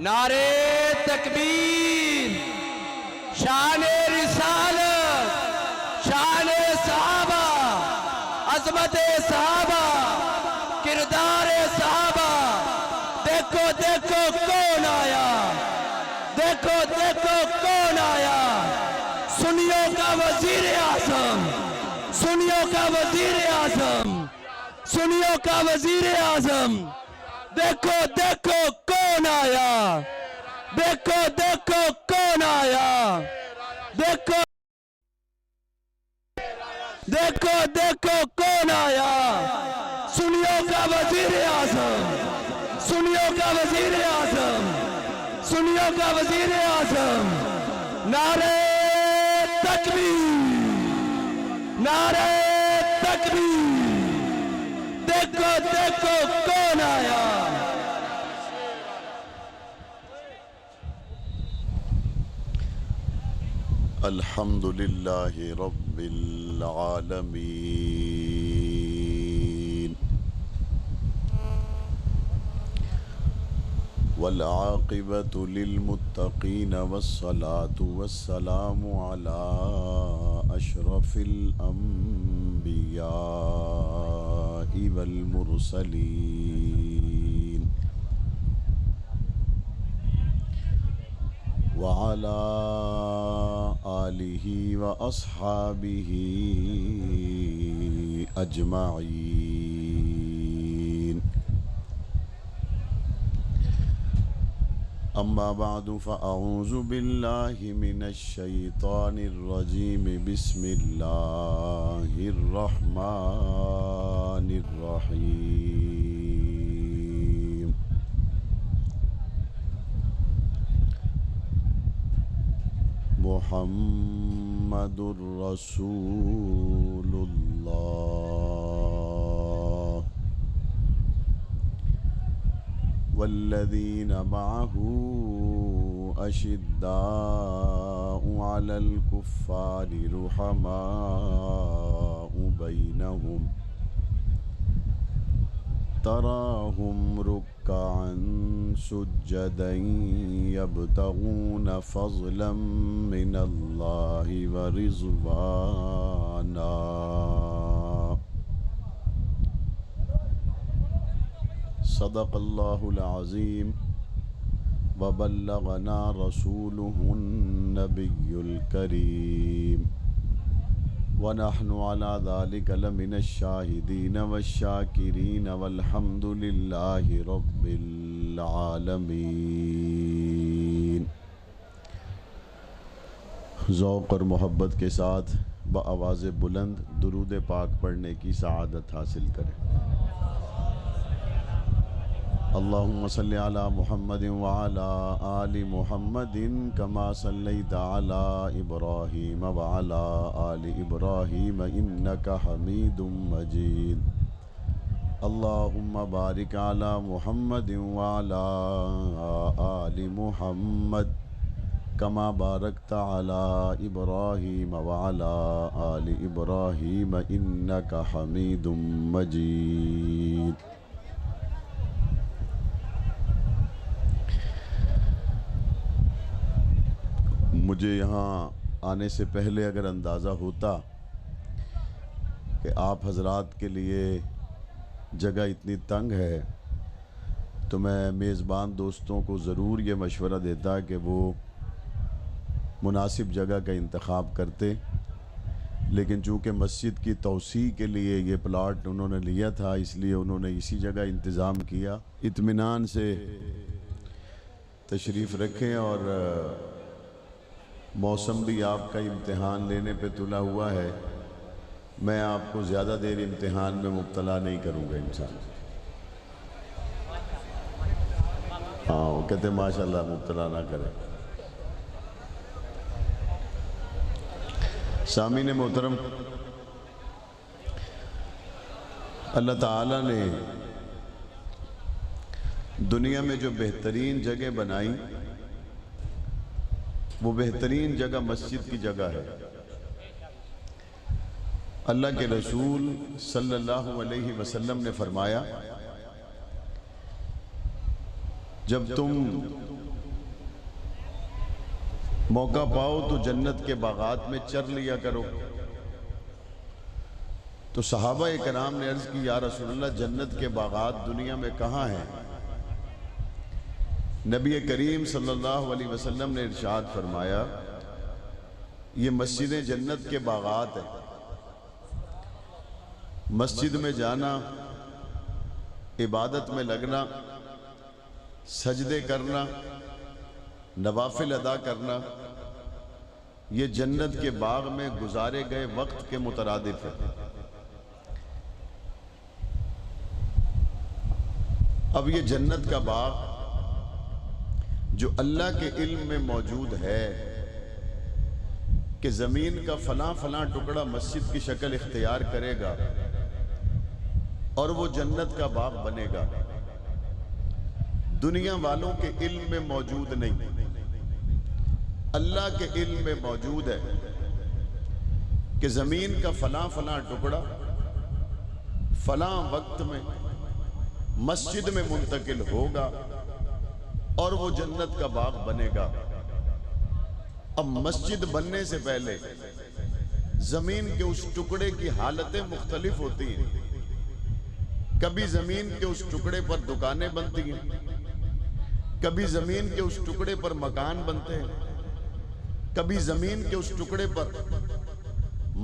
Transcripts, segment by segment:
نعرے تکبیر، شان رسالت، شان صحابہ، عظمت صحابہ، کردار صحابہ۔ دیکھو دیکھو کون آیا، دیکھو دیکھو کون آیا، سنیوں کا وزیر اعظم، سنیوں کا وزیر اعظم، سنیوں کا وزیر اعظم۔ دیکھو دیکھو کون آیا، دیکھو دیکھو کون آیا، دیکھو دیکھو دیکھو کون آیا، سنیوں کا وزیر اعظم، سنیوں کا وزیر اعظم، سنیوں کا وزیر اعظم۔ نعرہ تکبیر، نعرہ تکبیر، دیکھو دیکھو کون آیا۔ الحمدللہ رب العالمین والعاقبۃ للمتقین والصلاة والسلام علی اشرف الانبیاء والمرسلین وعلى آلہ واصحابہ اجمعین۔ اما بعد فاعوذ باللہ من الشیطان الرجیم، بسم اللہ الرحمن الرحیم۔ محمد رسول اللہ والذین معه اشداء علی الکفار رحماء بینہم تراہم رکعا سجدا یبتغون فضلا من اللہ ورضوانا۔ صدق اللہ العظیم وبلغنا رسولہ النبی الکریم ونحن على ذلك لمن الشاہدین والشاکرین والحمد للہ رب العالمین۔ ذوق اور محبت کے ساتھ بآواز بلند درود پاک پڑھنے کی سعادت حاصل کریں۔ اللہم صلی علی محمد وعلی آل محمد کما صلیت علی ابراہیم وعلی آل ابراہیم انک حمید مجید۔ اللہم بارک علی محمد وعلی آل محمد کما بارکت علی ابراہیم وعلی آل ابراہیم انک حمید مجید۔ مجھے یہاں آنے سے پہلے اگر اندازہ ہوتا کہ آپ حضرات کے لیے جگہ اتنی تنگ ہے تو میں میزبان دوستوں کو ضرور یہ مشورہ دیتا کہ وہ مناسب جگہ کا انتخاب کرتے، لیکن چونکہ مسجد کی توسیع کے لیے یہ پلاٹ انہوں نے لیا تھا اس لیے انہوں نے اسی جگہ انتظام کیا۔ اطمینان سے تشریف رکھیں، اور موسم بھی آپ کا امتحان لینے پہ تلا ہوا ہے، میں آپ کو زیادہ دیر امتحان میں مبتلا نہیں کروں گا انشاءاللہ۔ ہاں وہ کہتے ہیں ماشاءاللہ مبتلا نہ کریں۔ سامعین محترم، اللہ تعالیٰ نے دنیا میں جو بہترین جگہ بنائی وہ بہترین جگہ مسجد کی جگہ ہے۔ اللہ کے رسول صلی اللہ علیہ وسلم نے فرمایا، جب تم موقع پاؤ تو جنت کے باغات میں چر لیا کرو۔ تو صحابہ کرام نے عرض کی یا رسول اللہ جنت کے باغات دنیا میں کہاں ہیں؟ نبی کریم صلی اللہ علیہ وسلم نے ارشاد فرمایا یہ مسجد جنت کے باغات ہیں۔ مسجد میں جانا، عبادت میں لگنا، سجدے کرنا، نوافل ادا کرنا، یہ جنت کے باغ میں گزارے گئے وقت کے مترادف ہے۔ اب یہ جنت کا باغ جو اللہ کے علم میں موجود ہے کہ زمین کا فلاں فلاں ٹکڑا مسجد کی شکل اختیار کرے گا اور وہ جنت کا باغ بنے گا، دنیا والوں کے علم میں موجود نہیں، اللہ کے علم میں موجود ہے کہ زمین کا فلاں فلاں ٹکڑا فلاں وقت میں مسجد میں منتقل ہوگا اور وہ جنت کا باغ بنے گا۔ اب مسجد بننے سے پہلے زمین کے اس ٹکڑے کی حالتیں مختلف ہوتی ہیں۔ کبھی زمین کے اس ٹکڑے پر دکانیں بنتی ہیں، کبھی زمین کے اس ٹکڑے پر مکان بنتے ہیں، کبھی زمین کے اس ٹکڑے پر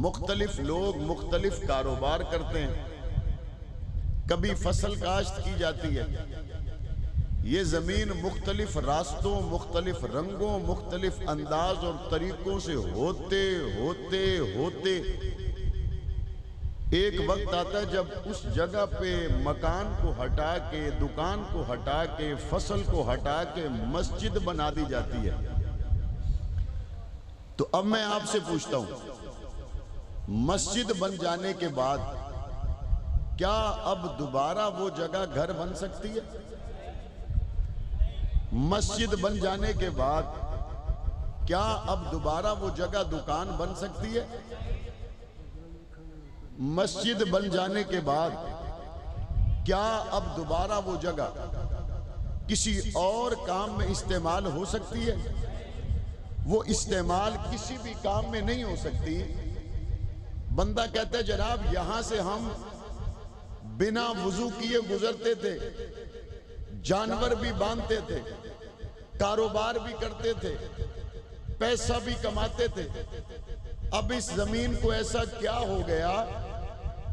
مختلف لوگ مختلف کاروبار کرتے ہیں، کبھی فصل کاشت کی جاتی ہے۔ یہ زمین مختلف راستوں، مختلف رنگوں، مختلف انداز اور طریقوں سے ہوتے ہوتے ہوتے ایک وقت آتا ہے جب اس جگہ پہ مکان کو ہٹا کے، دکان کو ہٹا کے، فصل کو ہٹا کے مسجد بنا دی جاتی ہے۔ تو اب میں آپ سے پوچھتا ہوں، مسجد بن جانے کے بعد کیا اب دوبارہ وہ جگہ گھر بن سکتی ہے؟ مسجد بن جانے کے بعد کیا اب دوبارہ وہ جگہ دکان بن سکتی ہے؟ مسجد بن جانے کے بعد کیا اب دوبارہ وہ جگہ کسی اور کام میں استعمال ہو سکتی ہے؟ وہ استعمال کسی بھی کام میں نہیں ہو سکتی۔ بندہ کہتا ہے جناب یہاں سے ہم بنا وضو کیے گزرتے تھے، جانور بھی باندھتے تھے، کاروبار بھی کرتے تھے، پیسہ بھی کماتے تھے۔ اب اس زمین کو ایسا کیا ہو گیا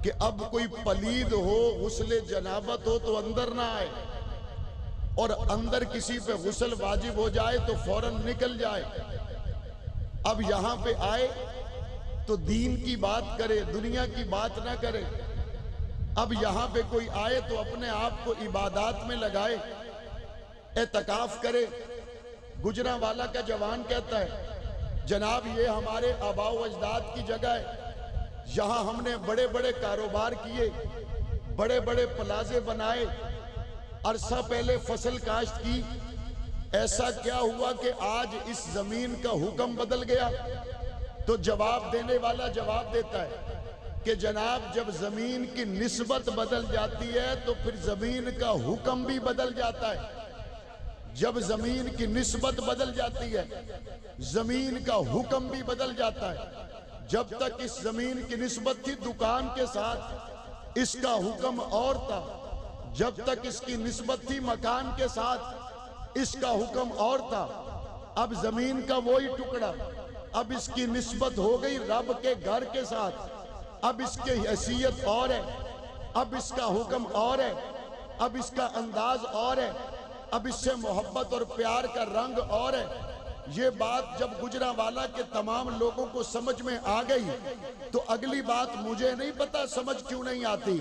کہ اب کوئی پلید ہو، غسل جنابت ہو تو اندر نہ آئے، اور اندر کسی پہ غسل واجب ہو جائے تو فوراً نکل جائے۔ اب یہاں پہ آئے تو دین کی بات کرے، دنیا کی بات نہ کرے۔ اب یہاں پہ کوئی آئے تو اپنے آپ کو عبادات میں لگائے، اعتکاف کرے۔ گجرانوالہ کا جوان کہتا ہے جناب یہ ہمارے آباء و اجداد کی جگہ ہے، یہاں ہم نے بڑے بڑے کاروبار کیے، بڑے بڑے پلازے بنائے، عرصہ پہلے فصل کاشت کی، ایسا کیا ہوا کہ آج اس زمین کا حکم بدل گیا؟ تو جواب دینے والا جواب دیتا ہے کہ جناب جب زمین کی نسبت بدل جاتی ہے تو پھر زمین کا حکم بھی بدل جاتا ہے۔ جب زمین کی نسبت بدل جاتی ہے زمین کا حکم بھی بدل جاتا ہے۔ جب تک اس زمین کی نسبت تھی دکان کے ساتھ اس کا حکم اور تھا، جب تک اس کی نسبت تھی مکان کے ساتھ اس کا حکم اور تھا۔ اب زمین کا وہی ٹکڑا، اب اس کی نسبت ہو گئی رب کے گھر کے ساتھ، اب اس کی حیثیت اور ہے، اب اس کا حکم اور ہے، اب اس کا انداز اور ہے، اب اس سے محبت اور پیار کا رنگ اور ہے۔ یہ بات جب گجرانوالہ کے تمام لوگوں کو سمجھ میں آ گئی تو اگلی بات مجھے نہیں پتا سمجھ کیوں نہیں آتی،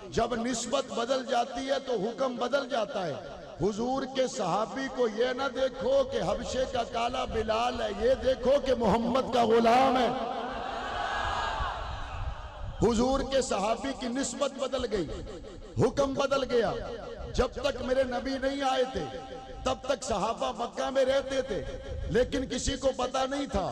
جب نسبت بدل جاتی ہے تو حکم بدل جاتا ہے۔ حضور کے صحابی کو یہ نہ دیکھو کہ حبشے کا کالا بلال ہے، یہ دیکھو کہ محمد کا غلام ہے۔ حضور کے صحابی کی نسبت بدل گئی، حکم بدل گیا۔ جب تک میرے نبی نہیں آئے تھے تب تک صحابہ مکہ میں رہتے تھے، لیکن کسی کو پتا نہیں تھا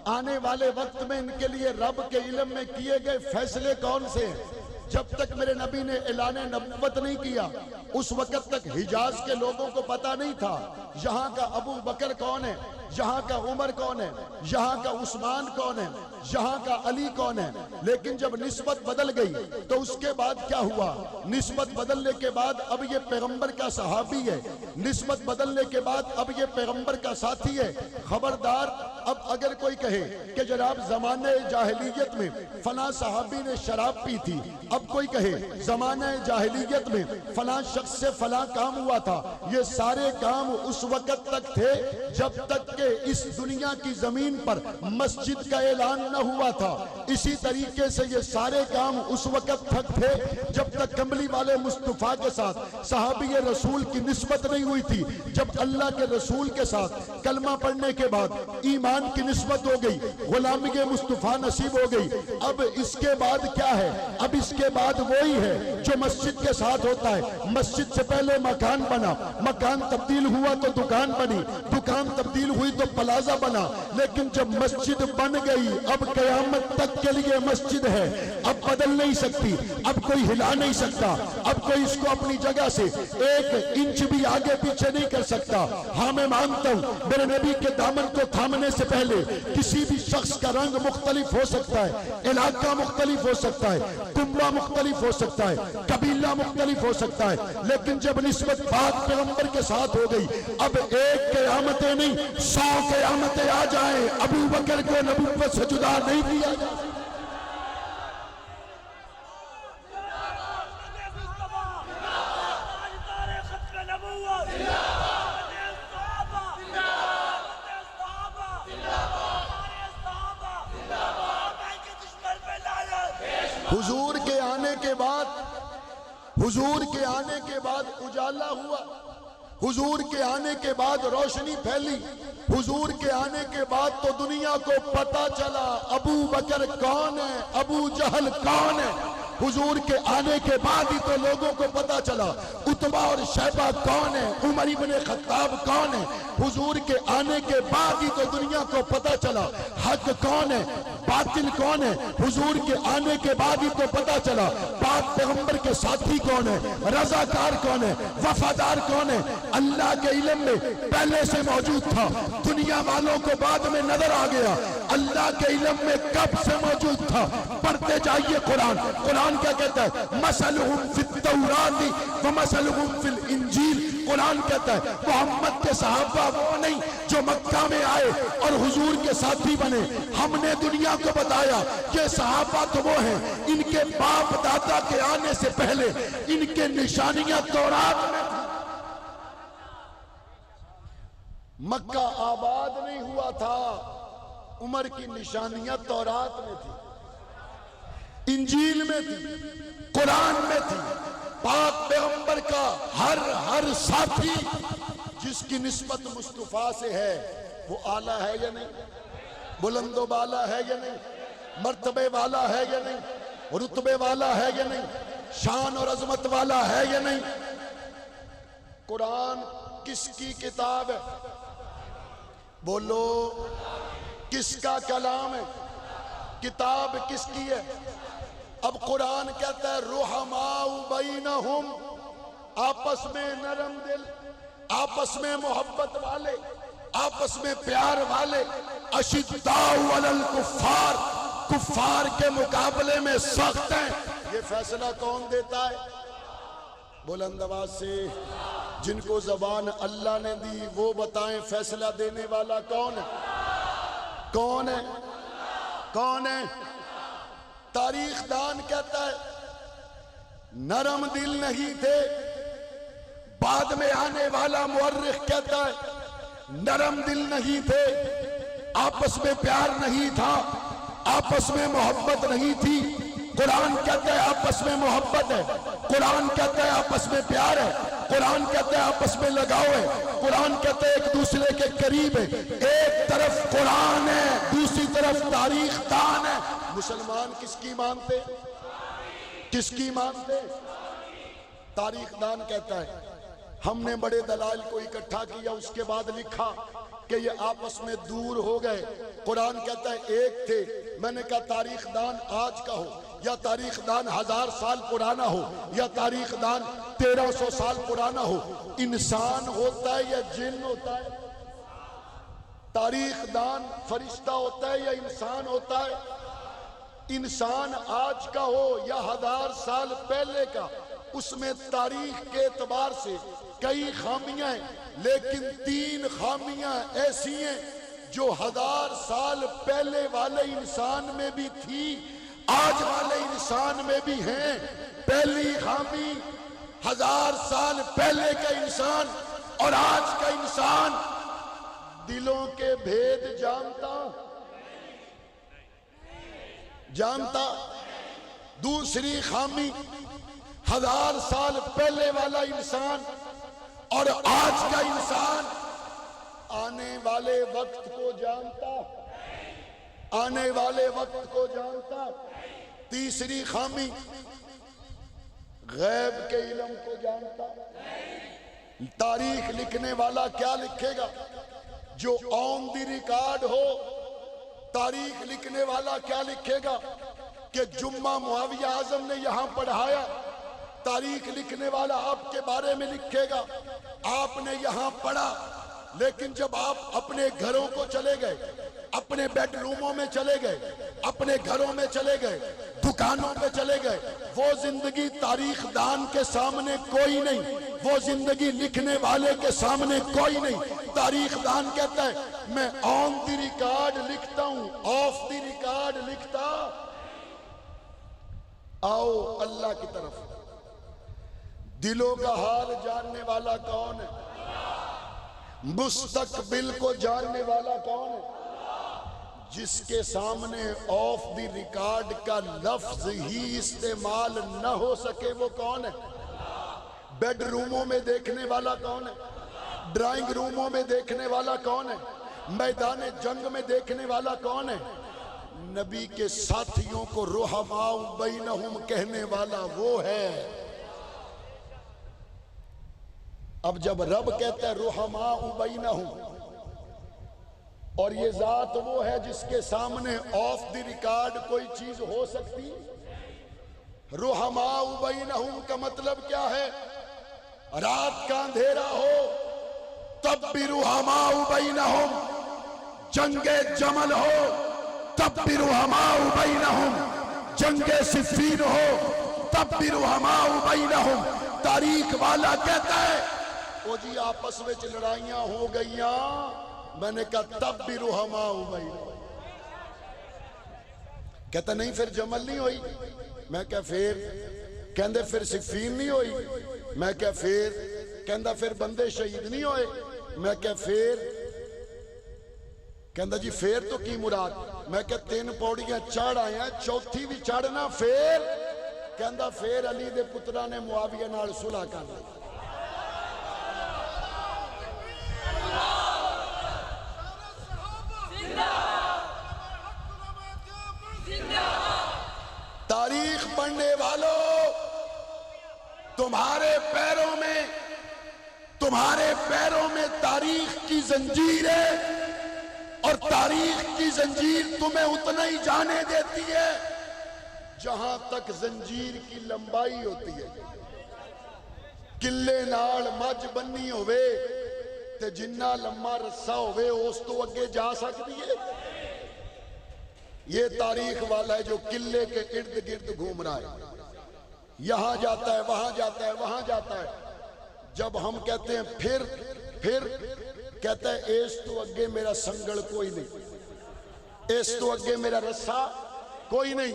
آنے والے وقت میں ان کے لیے رب کے علم میں کیے گئے فیصلے کون سے ہیں۔ جب تک میرے نبی نے اعلان نبوت نہیں کیا اس وقت تک حجاز کے لوگوں کو پتا نہیں تھا یہاں کا ابو بکر کون ہے، یہاں کا عمر کون ہے، یہاں کا عثمان کون ہے، یہاں کا علی کون ہے. لیکن جب نسبت بدل گئی تو اس کے بعد کیا ہوا؟ نسبت بدلنے کے بعد اب یہ پیغمبر کا صحابی ہے، نسبت بدلنے کے بعد اب یہ پیغمبر کا ساتھی ہے. خبردار، اب اگر کوئی کہے کہ جناب زمانہ جاہلیت میں فلاں صحابی نے شراب پی تھی، اب کوئی کہے زمانہ جاہلیت میں فلاں شخص سے فلاں کام ہوا تھا، یہ سارے کام اس وقت تک تھے جب تک کہ اس دنیا کی زمین پر مسجد کا اعلان نہ ہوا تھا. اسی طریقے سے یہ سارے کام اس وقت تک تھے جب تک کملی والے مصطفیٰ کے ساتھ صحابی رسول کی نسبت نہیں ہوئی تھی. جب اللہ کے رسول کے ساتھ کلمہ پڑھنے کے بعد ایمان کی نسبت ہو گئی، غلامی مصطفیٰ نصیب ہو گئی. اب اس کے بعد کیا ہے؟ اب اس کے بعد وہی ہے جو مسجد کے ساتھ ہوتا ہے. مسجد سے پہلے مکان بنا، مکان تبدیل ہوا تو دکان بنی، دکان تبدیل ہوئی تو پلازہ بنا. لیکن جب مسجد بن گئی اب قیامت تک کے لیے مسجد ہے، اب بدل نہیں سکتی، اب کوئی ہلا نہیں سکتا، اب کوئی اس کو اپنی جگہ سے ایک انچ بھی آگے پیچھے نہیں کر سکتا. ہاں میں مانتا ہوں میرے نبی کے دامن کو تھامنے سے پہلے کسی بھی شخص کا رنگ مختلف ہو سکتا ہے، علاقہ مختلف ہو سکتا ہے، کنبہ مختلف ہو سکتا ہے، قبیلہ مختلف ہو سکتا ہے، لیکن جب نسبت پاک پیغمبر کے ساتھ ہو گئی اب ایک قیامتیں نہیں 100 قیامتیں آ جائیں ابو بکر کو نبوت سے جدا نہیں کیا جائے. حضور کے آنے کے بعد، حضور کے آنے کے بعد اجالا ہوا، حضور کے آنے کے بعد روشنی پھیلی، حضور کے آنے کے بعد تو دنیا کو پتا چلا ابو بکر کون ہے، ابو جہل کون ہے. حضور کے آنے کے بعد ہی تو لوگوں کو پتا چلا عتبہ اور شیبہ کون ہے، عمر ابن خطاب کون ہے. حضور کے آنے کے بعد ہی تو دنیا کو پتا چلا حق کون ہے، باطل کون ہے. حضور کے آنے کے بعد ہی تو پتا چلا پاک پیغمبر کے ساتھی کون ہے، رضاکار کون ہے، وفادار کون ہے. اللہ کے علم میں پہلے سے موجود تھا، دنیا والوں کو بعد میں نظر آ گیا. اللہ کے علم میں کب سے موجود تھا؟ پڑھتے جائیے قرآن. قرآن کیا کہتا ہے؟ مثلہم فی التوراۃ ومثلہم فی الانجیل. قرآن کہتا ہے محمد کے صحابہ وہ نہیں جو مکہ میں آئے اور حضور کے ساتھی بنے. ہم نے دنیا کو بتایا کہ صحابہ تو وہ ہیں ان کے باپ دادا کے آنے سے پہلے ان کے نشانیاں تورات میں تھی. مکہ آباد نہیں ہوا تھا، عمر کی نشانیاں تورات میں تھی، انجیل میں تھی، قرآن میں تھی. پاک پیغمبر کا ہر ساتھی جس کی نسبت مصطفیٰ سے ہے وہ اعلیٰ ہے یا نہیں، بلند و بالا ہے یا نہیں، مرتبے والا ہے یا نہیں، رتبے والا ہے یا نہیں، شان اور عظمت والا ہے یا نہیں. قرآن کس کی کتاب ہے؟ بولو، کس کا کلام ہے؟ کتاب کس کی ہے؟ اب قرآن کہتا ہے رحماء بینہم، آپس میں نرم دل، آپس میں محبت والے، آپس میں پیار والے. اشداء علی الکفار، کفار کے مقابلے میں سخت ہیں. یہ فیصلہ کون دیتا ہے؟ بلند آواز سے جن کو زبان اللہ نے دی وہ بتائیں فیصلہ دینے والا کون ہے؟ کون ہے؟ کون ہے؟ تاریخ دان کہتا ہے نرم دل نہیں تھے. بعد میں آنے والا مورخ کہتا ہے نرم دل نہیں تھے، آپس میں پیار نہیں تھا، آپس میں محبت نہیں تھی. قرآن کہتا ہے آپس میں محبت ہے، قرآن کہتا ہے آپس میں پیار ہے، قرآن کہتا ہے آپس میں لگاؤ ہے، قرآن کہتا ہے ایک دوسرے کے قریب ہے. ایک طرف قرآن ہے، دوسری طرف تاریخ دان ہے. مسلمان کس کی مانتے؟ کس کی مانتے؟ تاریخ دان کہتا ہے ہم نے بڑے دلائل کو اکٹھا کیا، اس کے بعد لکھا کہ یہ آپس میں دور ہو گئے. قرآن کہتا ہے ایک تھے. میں نے کہا تاریخ دان آج کا ہو یا تاریخ دان 1000 سال پرانا ہو یا تاریخ دان 1300 سال پرانا ہو، انسان ہوتا ہے یا جن ہوتا ہے؟ تاریخ دان فرشتہ ہوتا ہے یا انسان ہوتا ہے؟ انسان آج کا ہو یا 1000 سال پہلے کا، اس میں تاریخ کے اعتبار سے کئی خامیاں ہیں، لیکن 3 خامیاں ایسی ہیں جو 1000 سال پہلے والے انسان میں بھی تھی، آج والے انسان میں بھی ہیں۔ پہلی خامی 1000 سال پہلے کا انسان اور آج کا انسان دلوں کے بھید جانتا۔ دوسری خامی 1000 سال پہلے والا انسان اور آج کا انسان آنے والے وقت کو جانتا۔ تیسری خامی غیب کے علم کو جانتا۔ تاریخ لکھنے والا کیا لکھے گا؟ جو آن دی ریکارڈ ہو۔ تاریخ لکھنے والا کیا لکھے گا کہ جمعہ معاویہ اعظم نے یہاں پڑھایا؟ تاریخ لکھنے والا آپ کے بارے میں لکھے گا آپ نے یہاں پڑھا، لیکن جب آپ اپنے گھروں کو چلے گئے، اپنے بیڈ روموں میں چلے گئے، اپنے گھروں میں چلے گئے، دکانوں پہ چلے گئے، وہ زندگی تاریخ دان کے سامنے کوئی نہیں، وہ زندگی لکھنے والے کے سامنے کوئی نہیں۔ تاریخ دان کہتا ہے میں آن دی ریکارڈ لکھتا ہوں، آف دی ریکارڈ لکھتا۔ آؤ اللہ کی طرف۔ دلوں کا حال جاننے والا کون ہے؟ مستقبل کو جاننے والا کون ہے؟ جس کے سامنے آف دی ریکارڈ کا لفظ ہی استعمال نہ ہو سکے وہ کون ہے؟ بیڈ روموں میں دیکھنے والا کون ہے؟ ڈرائنگ روموں میں دیکھنے والا کون ہے؟ میدان جنگ میں دیکھنے والا کون ہے؟ نبی کے ساتھیوں کو رحماء بینہم کہنے والا وہ ہے۔ اب جب رب کہتا ہے رحماء بینہم، اور یہ ذات وہ ہے جس کے سامنے آف دی ریکارڈ کوئی چیز ہو سکتی؟ رحماء بینہم کا مطلب کیا ہے؟ رات کا اندھیرا ہو تب بھی رحماء بینہم، جنگ جمل ہو تب بھی رحماء بینہم، جنگ صفین ہو تب بھی رحماء بینہم۔ تاریخ والا کہتا ہے او جی آپس میں لڑائیاں ہو گئیاں، میں نے کہا تب بھی رحماء بینہم۔ کہتا نہیں پھر جمل نہیں ہوئی، میں کہا کہندے پھر صفین نہیں ہوئی، میں کہا کہندہ پھر بندے شہید نہیں ہوئے، میں کہا کہندہ جی پھر تو کی مراد؟ میں کہا 3 پوڑیاں چڑھ آئے ہیں، چوتھی بھی چڑھنا پھر؟ کہندہ پھر علی دے پترہ نے معاویہ نال صلح کر لی۔ تاریخ پڑھنے والوں، تمہارے پیروں میں تاریخ کی زنجیر ہے، اور تاریخ کی زنجیر تمہیں اتنا ہی جانے دیتی ہے جہاں تک زنجیر کی لمبائی ہوتی ہے۔ کلے نال مجھ بنی ہوئے تے جنہ لمبا رسا ہوئے اس تو اگے جا سکتی ہے؟ یہ تاریخ والا ہے جو قلعے کے ارد گرد گھوم رہا ہے، یہاں جاتا ہے، وہاں جاتا ہے، وہاں جاتا ہے۔ جب ہم کہتے ہیں پھر کہتا ہے اس تو اگے میرا سنگل کوئی نہیں، اس تو اگے میرا رسا کوئی نہیں۔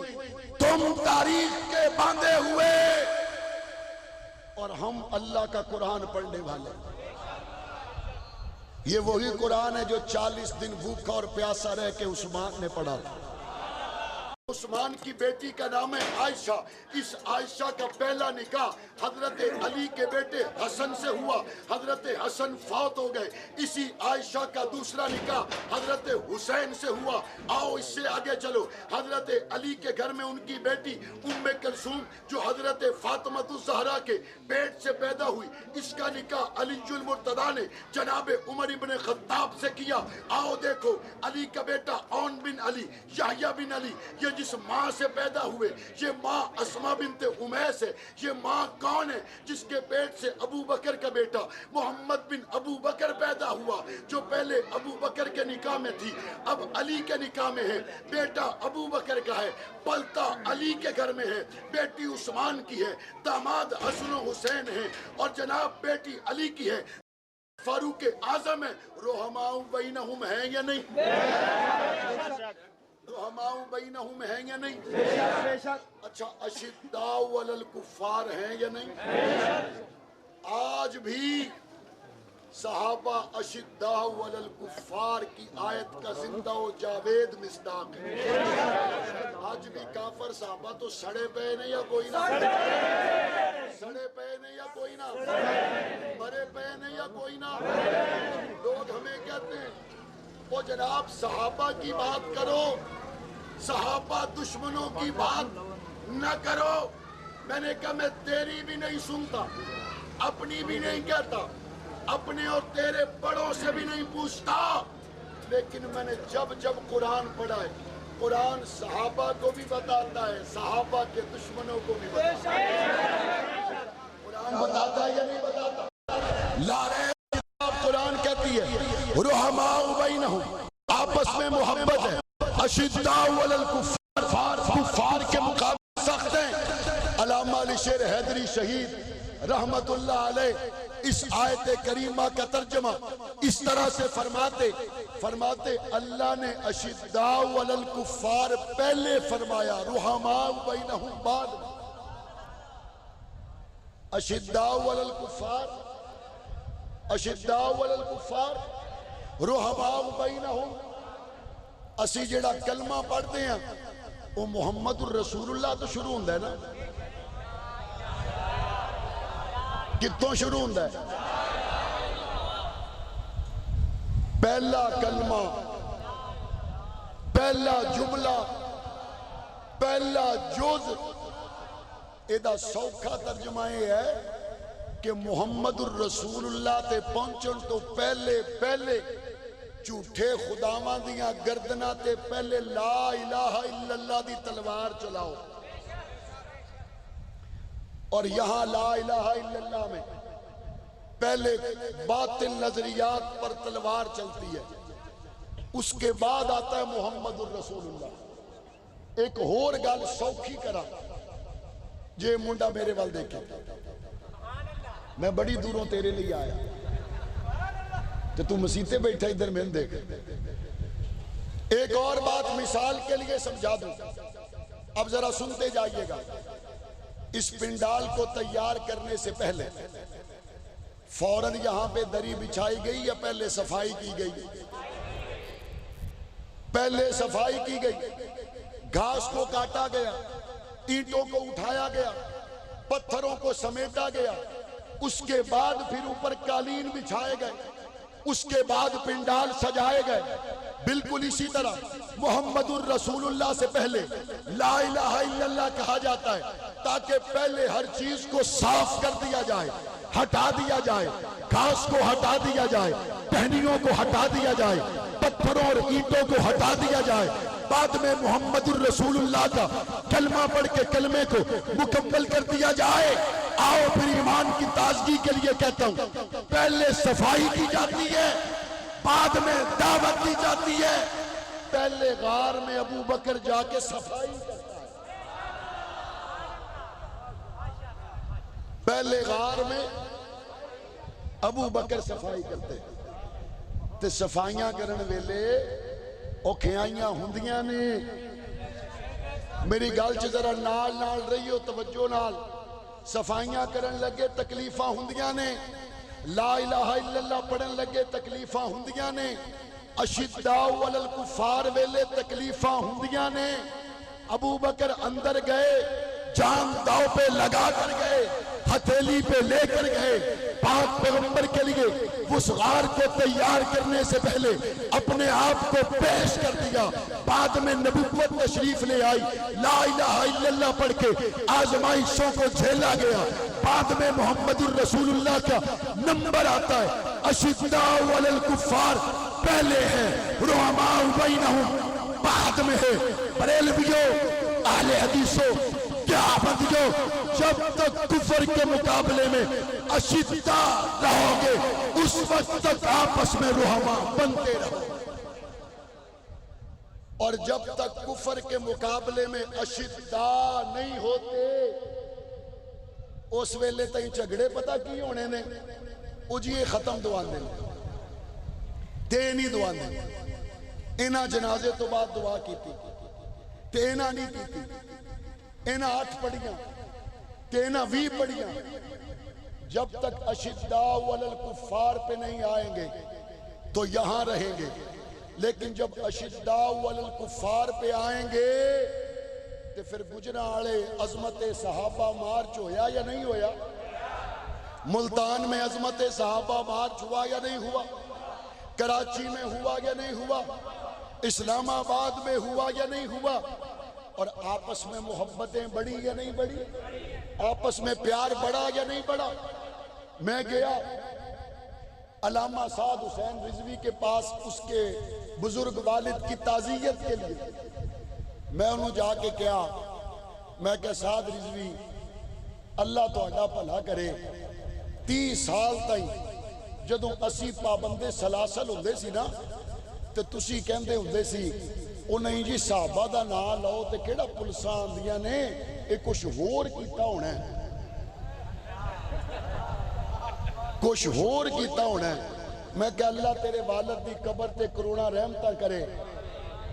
تم تاریخ کے باندھے ہوئے اور ہم اللہ کا قرآن پڑھنے والے۔ یہ وہی قرآن ہے جو 40 دن بھوکا اور پیاسا رہ کے عثمان نے پڑھا تھا۔ عثمان کی بیٹی کا نام ہے عائشہ۔ اس عائشہ کا پہلا نکاح حضرت علی کے بیٹے حسن سے ہوا، حضرت حسن فوت ہو گئے۔ اسی عائشہ کا دوسرا نکاح حضرت حسین سے ہوا۔ آؤ اس سے آگے چلو، حضرت علی کے گھر میں ان کی بیٹی ام کلثوم جو حضرت فاطمہ الزہرا کے پیٹ سے پیدا ہوئی، اس کا نکاح علی المرتضیٰ نے جناب عمر ابن خطاب سے کیا۔ آؤ دیکھو علی کا بیٹا اون بن علی، یحییٰ بن علی، یہ جس جس ماں سے پیدا ہوئے، یہ ماں اسما بنت امیس ہے۔ یہ ماں کون ہے؟ جس کے پیٹ سے ابو بکر کا بیٹا محمد بن ابو بکر پیدا ہوا، جو پہلے ابو بکر کے نکاح میں تھی، اب علی کے نکاح میں ہے۔ بیٹا ابو بکر کا ہے، پلتا علی کے گھر میں ہے، بیٹی عثمان کی ہے، داماد حسن و حسین ہے، اور جناب بیٹی علی کی ہے، فاروق اعظم ہے۔ رحماء بینہم ہیں یا نہیں؟ رحماء بینہم ہیں یا نہیں؟ اچھا، اشداء علی الکفار ہیں یا نہیں؟ آج بھی صحابہ اشداء علی الکفار کی آیت کا زندہ و جاوید مصداق ہے۔ آج بھی کافر صحابہ تو سڑے پے نہیں یا کوئی نہ؟ سڑے پے نہیں یا کوئی نہ؟ مرے پے نہیں یا کوئی نہ؟ لوگ ہمیں کہتے ہیں وہ جناب صحابہ کی بات کرو، صحابہ دشمنوں کی بات نہ کرو۔ میں نے کہا میں تیری بھی نہیں سنتا، اپنی بھی نہیں کہتا، اپنے اور تیرے بڑوں سے بھی نہیں پوچھتا، لیکن میں نے جب قرآن پڑھا ہے، قرآن صحابہ کو بھی بتاتا ہے، صحابہ کے دشمنوں کو بھی بتاتا ہے۔ قرآن بتاتا ہے یا نہیں بتاتا؟ لارے قرآن کہتی ہے رحماء بینہم، آپس میں محبت ہے، اشداء علی الکفار، کفار کے مقابلے سخت ہیں۔ علامہ علی شیر حیدری شہید رحمت اللہ علیہ اس آیت کریمہ کا ترجمہ اس طرح سے فرماتے اللہ نے اشداء علی الکفار پہلے فرمایا، رحماء بینہم بعد میں۔ اشداء علی الکفار، اشداء علی الکفار، رحماء بینہم۔ اسی جڑا کلمہ پڑھتے ہیں وہ محمد الرسول اللہ تو شروع ہوندہ ہے نا؟ کتوں شروع ہوندہ ہے؟ پہلا کلمہ، پہلا جملہ، پہلا جز، ایدہ سوکھا ترجمہ یہ ہے کہ محمد الرسول اللہ تے پہنچن تو پہلے جھوٹے خداواں دیاں گردناں تے پہلے لا الہ الا اللہ دی تلوار چلاؤ، اور یہاں لا الہ الا اللہ میں پہلے باطل نظریات پر تلوار چلتی ہے، اس کے بعد آتا ہے محمد الرسول اللہ۔ ایک اور گل سوکھی کرا، جے منڈا میرے وال دیکھے، میں بڑی دوروں تیرے لیے آیا تو تو مسیطے بیٹھا ادھر میں دیکھ۔ ایک اور بات مثال کے لیے سمجھا دوں، اب ذرا سنتے جائیے گا۔ اس پنڈال کو تیار کرنے سے پہلے فوراً یہاں پہ دری بچھائی گئی یا پہلے صفائی کی گئی؟ پہلے صفائی کی گئی، گھاس کو کاٹا گیا، اینٹوں کو اٹھایا گیا، پتھروں کو سمیٹا گیا، اس کے بعد پھر اوپر قالین بچھائے گئے، اس کے بعد پنڈال سجائے گئے۔ بالکل اسی طرح محمد الرسول اللہ سے پہلے لا الہ الا اللہ کہا جاتا ہے تاکہ پہلے ہر چیز کو صاف کر دیا جائے، ہٹا دیا جائے، گھاس کو ہٹا دیا جائے، ٹہنیوں کو ہٹا دیا جائے، پتھروں اور اینٹوں کو ہٹا دیا جائے، بعد میں محمد الرسول اللہ کا کلمہ پڑھ کے کلمے کو مکمل کر دیا جائے۔ آؤ پھر ایمان کی تازگی کے لیے کہتا ہوں، پہلے صفائی کی جاتی ہے، بعد میں دعوت دی جاتی ہے۔ پہلے غار میں ابو بکر جا کے صفائی کرتا ہے، پہلے غار میں ابو بکر صفائی کرتے ہیں، تے صفائیاں کرن ویلے اوکھیائیاں ہوندیاں نے۔ میری گل چ ذرا نال رہی ہو، توجہ نال۔ صفائیاں کرن لگے تکلیفاں ہوندیاں نے، لا الہ الا اللہ پڑھن لگے تکلیفاں ہوندیاں نے، اشداء علی الکفار ویلے تکلیفاں ہوندیاں نے۔ ابو بکر اندر گئے، جان داؤ پہ لگا کر گئے، ہتھیلی پہ لے کر گئے، پاک پیغمبر کے لیے اس غار کو تیار کرنے سے پہلے اپنے آپ کو پیش کر دیا، بعد میں نبوت تشریف لے آئی، لا الہ الا اللہ پڑھ کے آزمائشوں کو جھیلا گیا، بعد میں محمد الرسول اللہ کا نمبر آتا ہے۔ اشداء علی الکفار پہلے ہے، رحماء بینہم بعد میں ہے بریلویوں اہل حدیثوں دیوبندیوں جب تک کفر کے مقابلے میں اشدہ رہو گے اس وقت تک آپس میں رحماء بنتے رہو، اور جب تک کفر کے مقابلے میں اشدہ نہیں ہوتے اس ویلے تائیں جھگڑے پتہ کی ہونے نے اجیے ختم دوان دیں تے نہیں دوان دیں انہاں جنازے تو بعد دعا کی تھی تے انہاں نہیں کی تھی انہاں 8 پڑھیاں تے انہاں 20 پڑھیاں جب تک اشداء علی الکفار پہ نہیں آئیں گے تو یہاں رہیں گے، لیکن جب اشداء علی الکفار پہ آئیں گے تو پھر گجرا آڑے عظمت صحابہ مارچ ہویا یا نہیں ہویا؟ ملتان میں عظمت صحابہ مارچ ہوا یا نہیں ہوا؟ کراچی میں ہوا یا نہیں ہوا؟ اسلام آباد میں ہوا یا نہیں ہوا؟ اور آپس میں محبتیں بڑھی یا نہیں بڑھی؟ آپس میں پیار بڑھا یا نہیں بڑھا؟ میں گیا علامہ سعد حسین رضوی کے پاس اس کے بزرگ والد کی تعزیت کے لیے، میں انہوں جا کے کیا، میں کہ سعد رضوی اللہ تو اڈا پھلا کرے 30 سال تائیں جدوں اسی پابندے سلاسل ہوندے سی نا تے تسی کہندے ہوندے سی او نہیں جی صحابہ دا نام لو تے کیڑا پلساں آندیاں نے اے کچھ ہور کیتا ہونا ہے، کچھ ہور کیتا ہونا ہے۔ میں کہ اللہ تیرے والد دی قبر تے کروڑا رحمتہ کرے،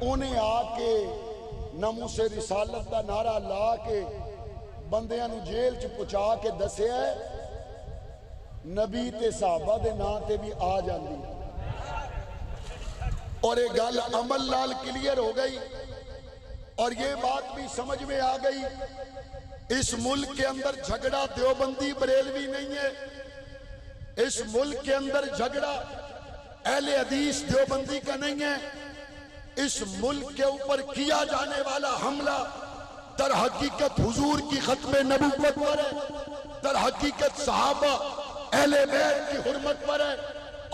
انہیں آ کے ناموس رسالت دا نعرہ لا کے بندیاں نو جیل چ پہنچا کے دسیا ہے نبی تے صحابہ دے نا تے بھی آ جاندی، اور یہ گل عمل لال کلیئر ہو گئی، اور یہ بات بھی سمجھ میں آ گئی اس ملک کے اندر جھگڑا دیوبندی بریلوی نہیں ہے، اس ملک کے اندر جھگڑا اہل حدیث دیوبندی کا نہیں ہے، اس ملک کے اوپر کیا جانے والا حملہ در حقیقت حضور کی ختم نبوت پر ہے، در حقیقت صحابہ اہل بیت کی حرمت پر ہے،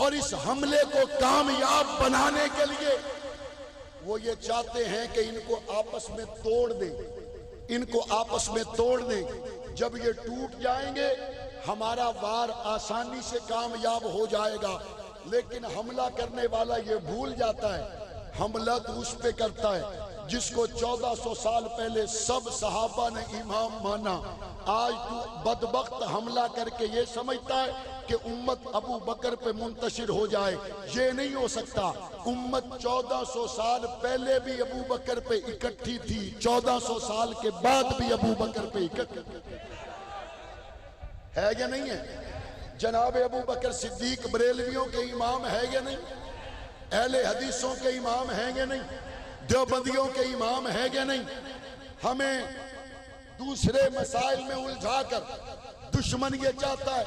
اور اس حملے کو کامیاب بنانے کے لیے وہ یہ چاہتے ہیں کہ ان کو آپس میں توڑ دیں، ان کو آپس میں توڑ دیں۔ جب یہ ٹوٹ جائیں گے ہمارا وار آسانی سے کامیاب ہو جائے گا، لیکن حملہ کرنے والا یہ بھول جاتا ہے حملہ تو اس پہ کرتا ہے جس کو 1400 سال پہلے سب صحابہ نے امام مانا۔ آج تو بدبخت حملہ کر کے یہ سمجھتا ہے کہ امت ابو بکر پہ منتشر ہو جائے، یہ نہیں ہو سکتا۔ امت 1400 سال پہلے بھی ابو بکر پہ اکٹھی تھی، 1400 سال کے بعد بھی ابو بکر پہ اکٹھی ہے یا نہیں ہے؟ جناب ابو بکر صدیق بریلویوں کے امام ہے یا نہیں؟ اہل حدیثوں کے امام ہیں یا نہیں؟ دیوبندیوں کے امام ہیں یا نہیں؟ ہمیں دوسرے مسائل میں الجھا کر دشمن یہ چاہتا ہے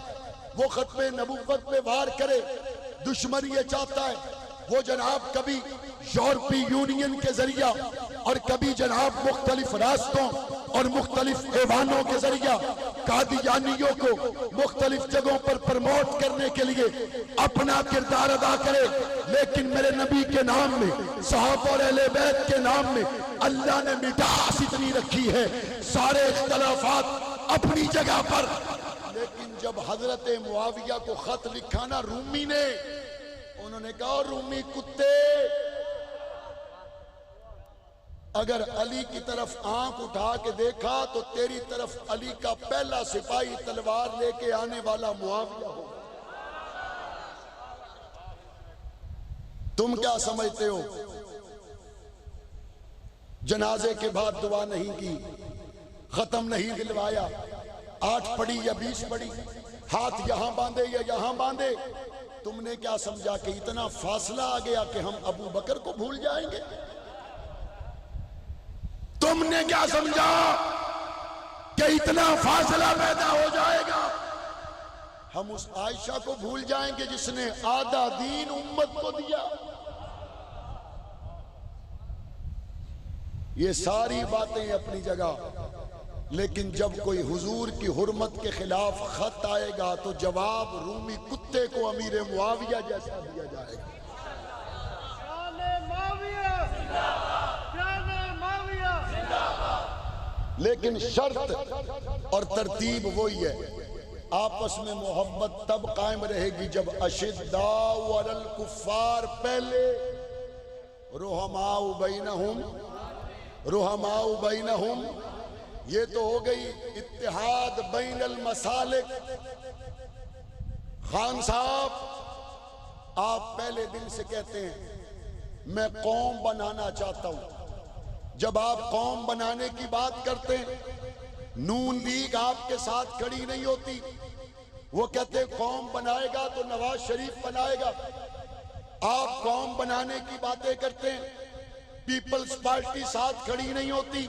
وہ ختم نبوت پہ وار کرے، دشمن یہ چاہتا ہے وہ جناب کبھی یورپی یونین کے ذریعہ اور کبھی جناب مختلف راستوں اور مختلف ایوانوں کے ذریعہ قادیانیوں کو مختلف جگہوں پر پرموٹ کرنے کے لیے اپنا کردار ادا کرے، لیکن میرے نبی کے نام میں، صحابہ اور اہل بیت کے نام میں اللہ نے مٹاس اتنی رکھی ہے، سارے اختلافات اپنی جگہ پر، لیکن جب حضرت معاویہ کو خط لکھا نا رومی نے، انہوں نے کہا رومی کتے، اگر علی کی طرف آنکھ اٹھا کے دیکھا تو تیری طرف علی کا پہلا سپاہی تلوار لے کے آنے والا معاویہ ہو۔ تم کیا سمجھتے ہو؟ جنازے کے بعد دعا نہیں کی، ختم نہیں دلوایا، 8 پڑھی یا 20 پڑھی، ہاتھ یہاں باندھے یا یہاں باندھے، تم نے کیا سمجھا کہ اتنا فاصلہ آ گیا کہ ہم ابو بکر کو بھول جائیں گے؟ تم نے کیا سمجھا کہ اتنا فاصلہ پیدا ہو جائے گا ہم اس عائشہ کو بھول جائیں گے جس نے آدھا دین امت کو دیا؟ یہ ساری باتیں اپنی جگہ، لیکن جب کوئی حضور کی حرمت کے خلاف خط آئے گا تو جواب رومی کتے کو امیر معاویہ جیسا دیا جائے گا۔ لیکن شرط اور ترتیب وہی ہے. آپس میں محبت تب قائم رہے گی جب اشداء علی الکفار پہلے، رحماء بینہم. یہ تو ہو گئی اتحاد بین المسالک. خان صاحب آپ پہلے دن سے کہتے ہیں میں قوم بنانا چاہتا ہوں. جب آپ قوم بنانے کی بات کرتے ہیں، نون لیگ آپ کے ساتھ کھڑی نہیں ہوتی. وہ کہتے ہیں قوم بنائے گا تو نواز شریف بنائے گا. آپ قوم بنانے کی باتیں کرتے ہیں، پیپلز پارٹی ساتھ کھڑی نہیں ہوتی.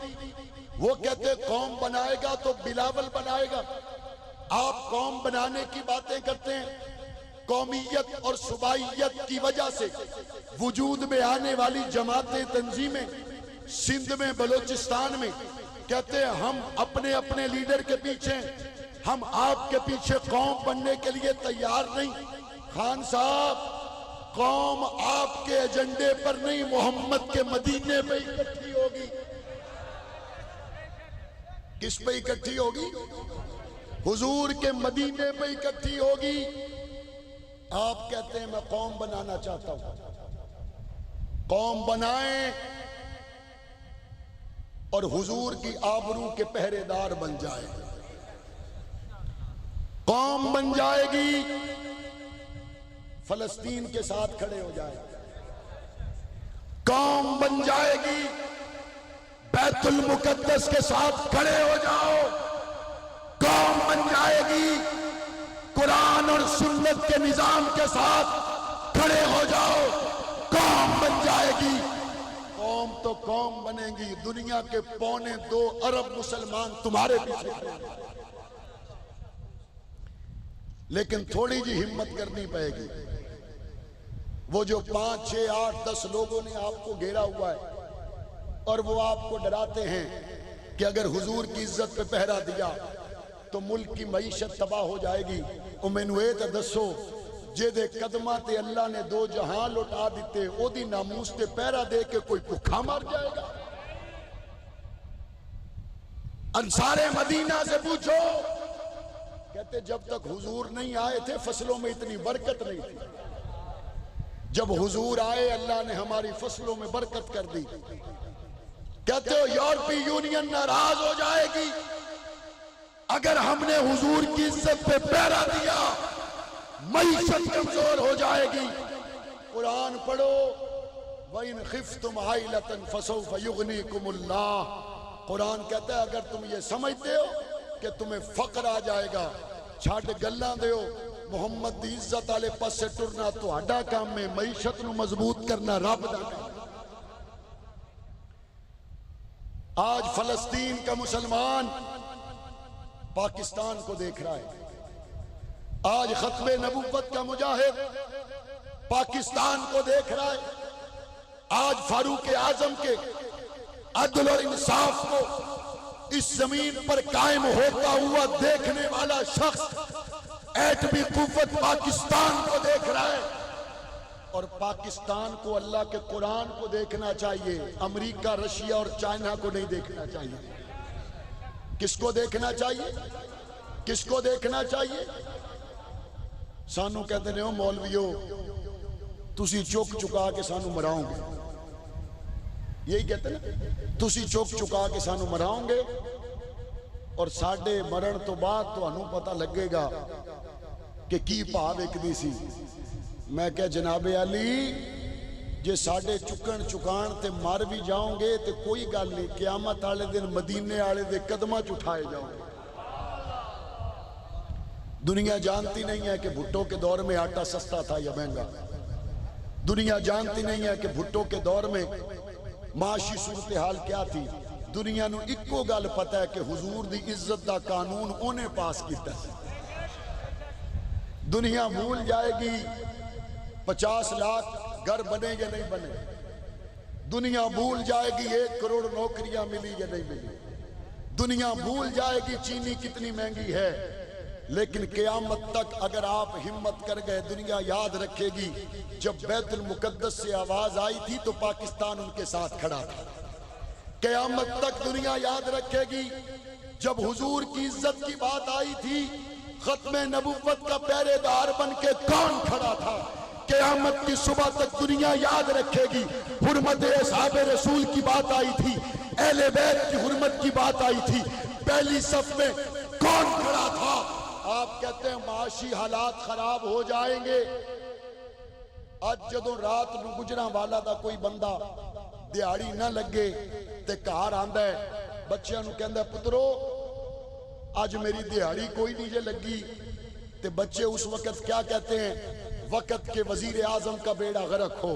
وہ کہتے ہیں قوم بنائے گا تو بلاول بنائے گا. آپ قوم بنانے کی باتیں کرتے ہیں، قومیت اور صوبائیت کی وجہ سے وجود میں آنے والی جماعتیں، تنظیمیں سندھ میں، بلوچستان میں، کہتے ہیں ہم اپنے اپنے لیڈر کے پیچھے، ہم آپ کے پیچھے قوم بننے کے لیے تیار نہیں. خان صاحب قوم آپ کے ایجنڈے پر نہیں، محمد کے مدینے پہ اکٹھی ہوگی. کس پہ اکٹھی ہوگی؟ حضور کے مدینے پہ اکٹھی ہوگی. آپ کہتے ہیں میں قوم بنانا چاہتا ہوں. قوم بنائیں اور حضور کی آبرو کے پہرے دار بن جائے. قوم بن جائے گی، فلسطین کے ساتھ کھڑے ہو جائے. قوم بن جائے گی، بیت المقدس کے ساتھ کھڑے ہو جاؤ. قوم بن جائے گی، قرآن اور سنت کے نظام کے ساتھ کھڑے ہو جاؤ. قوم بن جائے گی. قوم تو قوم بنے گی. دنیا کے 2.25 ارب مسلمان تمہارے پیچھے کھڑے ہیں. لیکن تھوڑی جی ہمت کرنی پڑے گی. وہ جو 5, 6, 8, 10 لوگوں نے آپ کو گھیرا ہوا ہے اور وہ آپ کو ڈراتے ہیں کہ اگر حضور کی عزت پہ پہرا دیا تو ملک کی معیشت تباہ ہو جائے گی. او مینوں اے تے دسو جے دے قدماں تے اللہ نے 2 جہاں لٹا دیتے، او دی ناموس تے پہرا دے کے کوئی بھوکا مر جائے گا؟ انصار مدینہ سے پوچھو، کہتے جب تک حضور نہیں آئے تھے فصلوں میں اتنی برکت نہیں تھی. جب حضور آئے اللہ نے ہماری فصلوں میں برکت کر دی. کہتے ہو یورپی یونین ناراض ہو جائے گی اگر ہم نے حضور کی عزت پہ پہرا دیا، معیشت کمزور ہو جائے گی. قرآن پڑھو وَإِنْ خِفْتُمْ عَائِلَةً فَسَوْفَ يُغْنِيكُمُ اللَّهُ. قرآن کہتا ہے اگر تم یہ سمجھتے ہو کہ تمہیں فقر آ جائے گا، چھاڑ گلاں دیو. محمد دی عزت والے پاسے ٹرنا تہاڈا کام ہے، معیشت نو مضبوط کرنا رب دا کام. آج فلسطین کا مسلمان پاکستان کو دیکھ رہا ہے. آج ختم نبوت کا مجاہد پاکستان کو دیکھ رہا ہے. آج فاروق اعظم کے عدل اور انصاف کو اس زمین پر قائم ہوتا ہوا دیکھنے والا شخص ایٹمی قوت پاکستان کو دیکھ رہا ہے. اور پاکستان کو اللہ کے قرآن کو دیکھنا چاہیے، امریکہ، رشیا اور چائنا کو نہیں دیکھنا چاہیے. کس کو دیکھنا چاہیے؟ کس کو دیکھنا چاہیے؟ سانو کہتے ہیں مولویو تسی چوک چکا کے سانو مراؤں گے. یہی کہتے ہیں نا، تسی چوک چکا کے سانو مراؤں گے اور ساڈے مرن تو بعد تو انہوں پتہ لگے گا کہ کی بھاو ایک دی سی. میں کہ جناب علی جے ساڈے چکن چکان تے مر بھی جاؤں گے تے کوئی گل نہیں، قیامت والے دن مدینے والے دے قدماں چ اٹھائے جاؤں گے. دنیا جانتی نہیں ہے کہ بھٹو کے دور میں آٹا سستا تھا یا مہنگا. دنیا جانتی نہیں ہے کہ بھٹو کے دور میں معاشی صورتحال کیا تھی. دنیا نو اکو گل پتہ ہے کہ حضور دی عزت دا قانون انہیں پاس کیتا ہے. دنیا بھول جائے گی 50 لاکھ گھر بنے یا نہیں بنے. دنیا بھول جائے گی 1 کروڑ نوکریاں ملی یا نہیں ملی. دنیا بھول جائے گی چینی کتنی مہنگی ہے. لیکن قیامت تک اگر آپ ہمت کر گئے دنیا یاد رکھے گی جب بیت المقدس سے آواز آئی تھی تو پاکستان ان کے ساتھ کھڑا تھا. قیامت تک دنیا یاد رکھے گی جب حضور کی عزت کی بات آئی تھی ختم نبوت کا پہرے دار بن کے کون کھڑا تھا؟ قیامت کی صبح تک دنیا یاد رکھے گی حرمت اصحاب رسول کی بات آئی تھی، اہل بیت کی حرمت کی بات آئی تھی، پہلی صف میں کون کھڑا تھا؟ آپ کہتے ہیں معاشی حالات خراب ہو جائیں گے۔ آج جدوں رات نو گجرا والا دا کوئی بندہ دیہڑی نہ لگے تے گھر آندا ہے، بچیاں نو کہندا پترو آج میری دیہڑی کوئی نہیں جے لگی، تے بچے اس وقت کیا کہتے ہیں؟ وقت کے وزیر اعظم کا بیڑا غرق ہو۔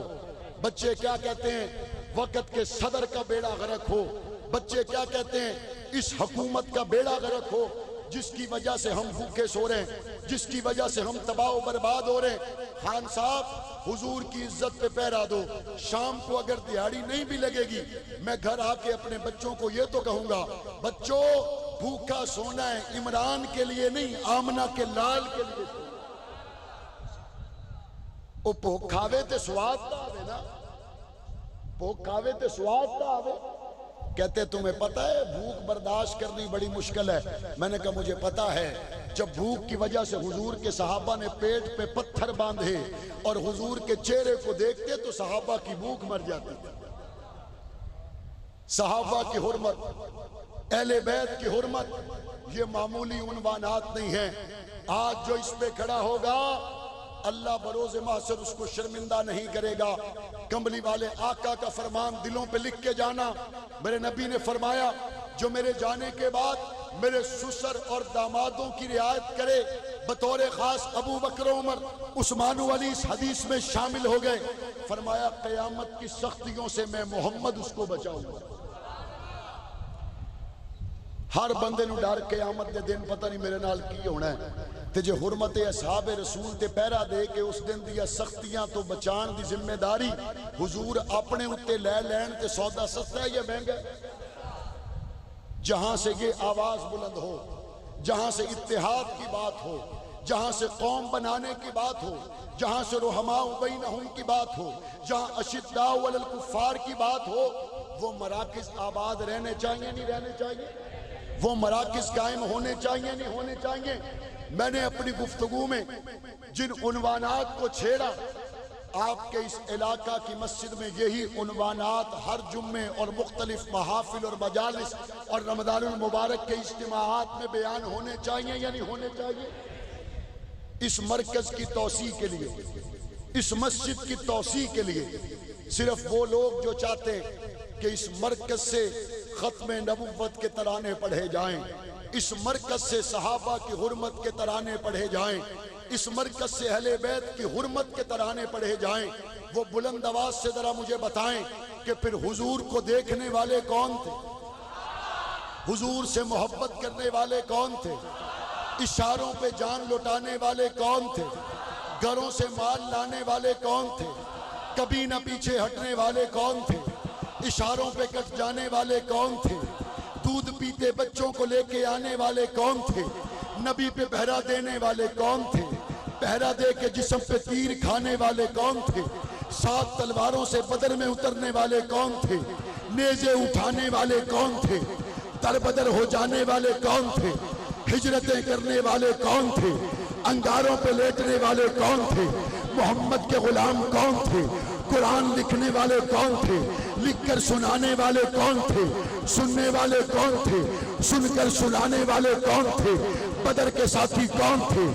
بچے کیا کہتے ہیں؟ وقت کے صدر کا بیڑا غرق ہو۔ بچے کیا کہتے ہیں؟ اس حکومت کا بیڑا غرق ہو جس کی وجہ سے ہم بھوکے سو رہے ہیں، جس کی وجہ سے ہم تباہ و برباد ہو رہے ہیں۔ خان صاحب حضور کی عزت پہ پہرا دو، شام کو اگر دیہڑی نہیں بھی لگے گی میں گھر آ کے اپنے بچوں کو یہ تو کہوں گا بچوں بھوکا سونا ہے عمران کے لیے نہیں، آمنہ کے لال کے لیے۔ وہ بھوک کھاوے تے سواد تا آوے نا، بھوک کھاوے تے سواد تا آوے۔ کہتے تمہیں پتہ ہے بھوک برداشت کرنی بڑی مشکل ہے؟ میں نے کہا مجھے پتہ ہے، جب بھوک کی وجہ سے حضور کے صحابہ نے پیٹ پہ پتھر باندھے اور حضور کے چہرے کو دیکھتے تو صحابہ کی بھوک مر جاتی تھی۔ صحابہ کی حرمت، اہل بیت کی حرمت یہ معمولی عنوانات نہیں ہیں۔ آج جو اس پہ کھڑا ہوگا اللہ بروز محشر اس کو شرمندہ نہیں کرے گا۔ کمبلی والے آقا کا فرمان دلوں پہ لکھ کے جانا۔ میرے نبی نے فرمایا جو میرے جانے کے بعد میرے سسر اور دامادوں کی رعایت کرے بطور خاص ابو بکر عمر عثمان و علی اس حدیث میں شامل ہو گئے۔ فرمایا قیامت کی سختیوں سے میں محمد اس کو بچاؤں گا۔ ہر بندے نو ڈر قیامت دے دن پتہ نہیں میرے نال کی ہونا ہے، تے جے حرمت اصحاب رسول تے پہرا دے کے اس دن دیا سختیاں تو بچان دی ذمہ داری حضور اپنے اتے لے لین تے سودا سستا ہے یا مہنگا ہے؟ جہاں سے یہ آواز بلند ہو، جہاں سے اتحاد کی بات ہو، جہاں سے قوم بنانے کی بات ہو، جہاں سے رحماء بینہم کی بات ہو، جہاں اشداء علی الکفار کی بات ہو، وہ مراکز آباد رہنے چاہیے نہیں رہنے چاہیے؟ وہ مراکز قائم ہونے چاہیے نہیں ہونے چاہیے؟ میں نے اپنی گفتگو میں جن عنوانات کو چھیڑا آپ کے اس علاقہ کی مسجد میں یہی عنوانات ہر جمعے اور مختلف محافل اور مجالس اور رمضان المبارک کے اجتماعات میں بیان ہونے چاہیے یا نہیں ہونے چاہیے؟ اس مرکز کی توسیع کے لیے، اس مسجد کی توسیع کے لیے صرف وہ لوگ جو چاہتے کہ اس مرکز سے ختم نبوت کے ترانے پڑھے جائیں، اس مرکز سے صحابہ کی حرمت کے ترانے پڑھے جائیں، اس مرکز سے اہل بیت کی حرمت کے ترانے پڑھے جائیں، وہ بلند آواز سے ذرا مجھے بتائیں کہ پھر حضور کو دیکھنے والے کون تھے؟ حضور سے محبت کرنے والے کون تھے؟ اشاروں پہ جان لٹانے والے کون تھے؟ گھروں سے مال لانے والے کون تھے؟ کبھی نہ پیچھے ہٹنے والے کون تھے؟ اشاروں پہ کٹ جانے والے کون تھے؟ دودھ پیتے بچوں کو لے کے آنے والے کون تھے؟ نبی پہ پہرا دینے والے کون تھے؟ پہرا دے کے جسم پہ تیر کھانے والے کون تھے؟ 7 تلواروں سے بدر میں اترنے والے کون تھے؟ نیزے اٹھانے والے کون تھے؟ در بدر ہو جانے والے کون تھے؟ ہجرتیں کرنے والے کون تھے؟ انگاروں پہ لیٹنے والے کون تھے؟ محمد کے غلام کون تھے؟ قرآن لکھنے والے کون تھے؟ لکھ کر سنانے والے کون تھے؟ سننے والے کون تھے؟ سن کر سنانے والے کون تھے؟ بدر کے ساتھی کون تھے؟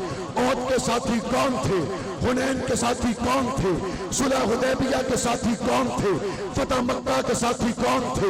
احد کے ساتھی کون تھے؟ حنین کے ساتھی کون تھے؟ صلح حدیبیہ کے ساتھی کون تھے؟ فتح مکہ کے ساتھی کون تھے؟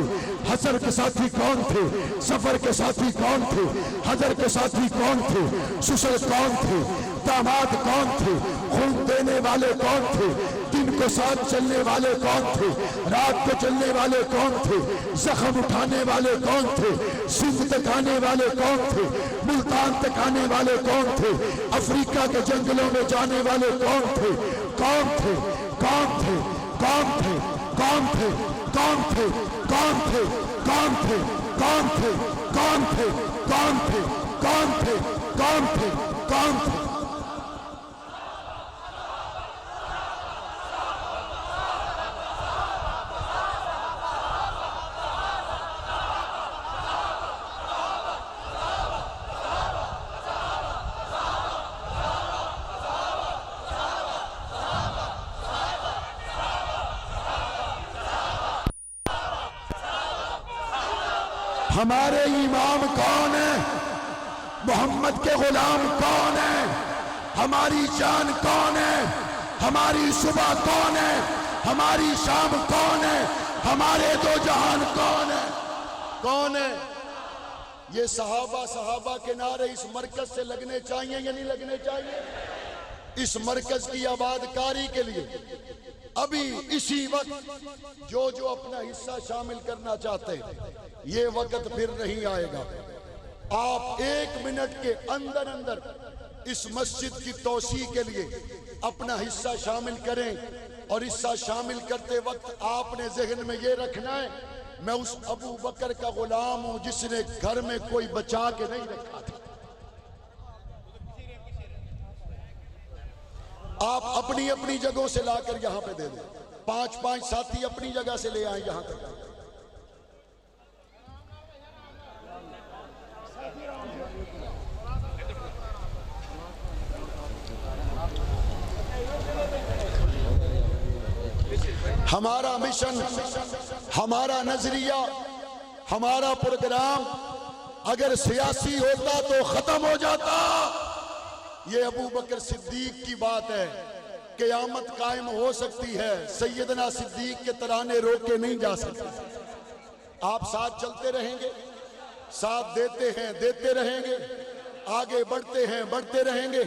حشر کے ساتھی کون تھے؟ سفر کے ساتھی کون تھے؟ حجر کے ساتھی کون تھے؟ سسر کون تھے؟ داماد کون تھے؟ خون دینے والے کون تھے؟ دن کو ساتھ چلنے والے کون تھے؟ رات کو چلنے والے کون تھے؟ زخم اٹھانے والے کون تھے؟ سندھ تکانے والے کون تھے؟ ملتان تکانے والے کون تھے؟ افریقہ کے جنگلوں میں جانے والے کون تھے؟ کون تھے؟ کون تھے؟ کون تھے؟ کون تھے؟ کون تھے؟ کون تھے؟ کون تھے؟ کون تھے؟ کون تھے؟ کون تھے؟ کون تھے؟ کون تھے؟ کون تھے؟ ہمارے امام کون ہیں؟ محمد کے غلام کون ہیں؟ ہماری جان کون ہے؟ ہماری صبح کون ہے؟ ہماری شام کون ہے؟ ہمارے دو جہان کون ہے؟ کون ہے؟ یہ صحابہ کے نعرے اس مرکز سے لگنے چاہیے یا نہیں لگنے چاہیے؟ اس مرکز کی آباد کاری کے لیے ابھی اسی وقت جو اپنا حصہ شامل کرنا چاہتے ہیں، یہ وقت پھر نہیں آئے گا۔ آپ 1 منٹ کے اندر اس مسجد کی توسیع کے لیے اپنا حصہ شامل کریں، اور حصہ شامل کرتے وقت آپ نے ذہن میں یہ رکھنا ہے، میں اس ابو بکر کا غلام ہوں جس نے گھر میں کوئی بچا کے نہیں رکھا تھا۔ آپ اپنی اپنی جگہوں سے لا کر یہاں پہ دے دیں، 5 ساتھی اپنی جگہ سے لے آئیں یہاں تک۔ ہمارا مشن، ہمارا نظریہ، ہمارا پروگرام اگر سیاسی ہوتا تو ختم ہو جاتا۔ یہ ابو بکر صدیق کی بات ہے، قیامت قائم ہو سکتی ہے، سیدنا صدیق کے ترانے روکے نہیں جا سکتے۔ آپ ساتھ چلتے رہیں گے، ساتھ دیتے رہیں گے، آگے بڑھتے رہیں گے۔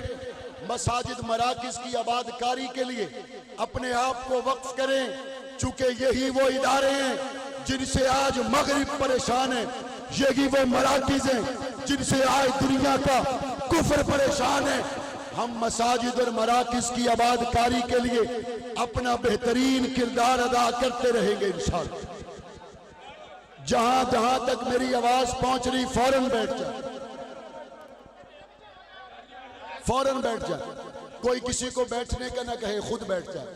مساجد مراکز کی آباد کاری کے لیے اپنے آپ کو وقف کریں، چونکہ یہی وہ ادارے ہیں جن سے آج مغرب پریشان ہے، یہی وہ مراکز ہیں جن سے آج دنیا کا کفر پریشان ہے۔ ہم مساجد اور مراکز کی آباد کاری کے لیے اپنا بہترین کردار ادا کرتے رہیں گے انشاءاللہ۔ جہاں تک میری آواز پہنچ رہی فوراً بیٹھ جائے، کوئی کسی کو بیٹھنے کا نہ کہے، خود بیٹھ جائے۔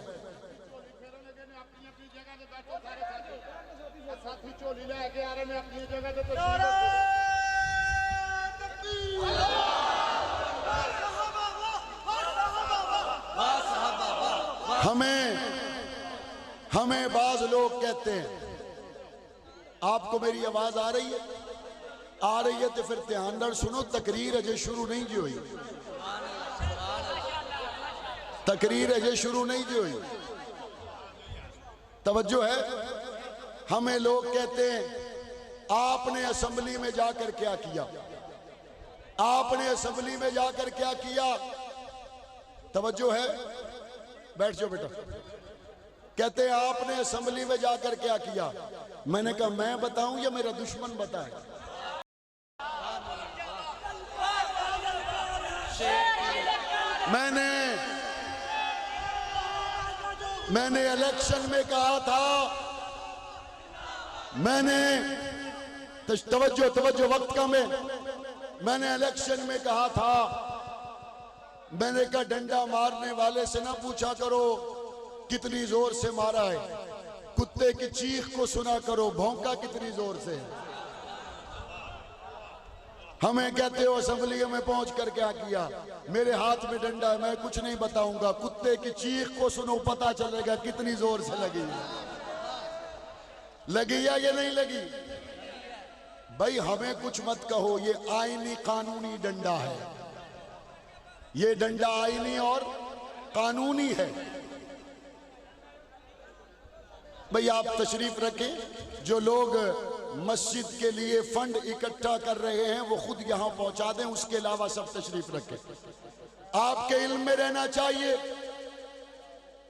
ہمیں بعض لوگ کہتے ہیں، آپ کو میری آواز آ رہی ہے تو پھر دھیان نال سنو، تقریر اجے شروع نہیں جی ہوئی، تقریر اجے شروع نہیں جی ہوئی، توجہ ہے۔ ہمیں لوگ کہتے ہیں آپ نے اسمبلی میں جا کر کیا کیا، آپ نے اسمبلی میں جا کر کیا کیا، توجہ ہے، بیٹھ جاؤ بیٹا۔ کہتے ہیں آپ نے اسمبلی میں جا کر کیا کیا، میں نے کہا میں بتاؤں یا میرا دشمن بتائے؟ میں نے الیکشن میں کہا تھا، میں نے توجہ وقت کم ہے، میں نے الیکشن میں کہا تھا، میں نے کہا ڈنڈا مارنے والے سے نہ پوچھا کرو کتنی زور سے مارا ہے، کتے کی چیخ کو سنا کرو بھونکا کتنی زور سے ہے۔ ہمیں کہتے ہو اسمبلی میں پہنچ کر کیا کیا، میرے ہاتھ میں ڈنڈا ہے، میں کچھ نہیں بتاؤں گا، کتے کی چیخ کو سنو پتا چلے گا کتنی زور سے لگی یا یہ نہیں لگی۔ بھائی ہمیں کچھ مت کہو، یہ آئینی قانونی ڈنڈا ہے، یہ ڈنڈا آئینی اور قانونی ہے۔ بھئی آپ تشریف رکھیں، جو لوگ مسجد کے لیے فنڈ اکٹھا کر رہے ہیں وہ خود یہاں پہنچا دیں، اس کے علاوہ سب تشریف رکھیں۔ آپ کے علم میں رہنا چاہیے،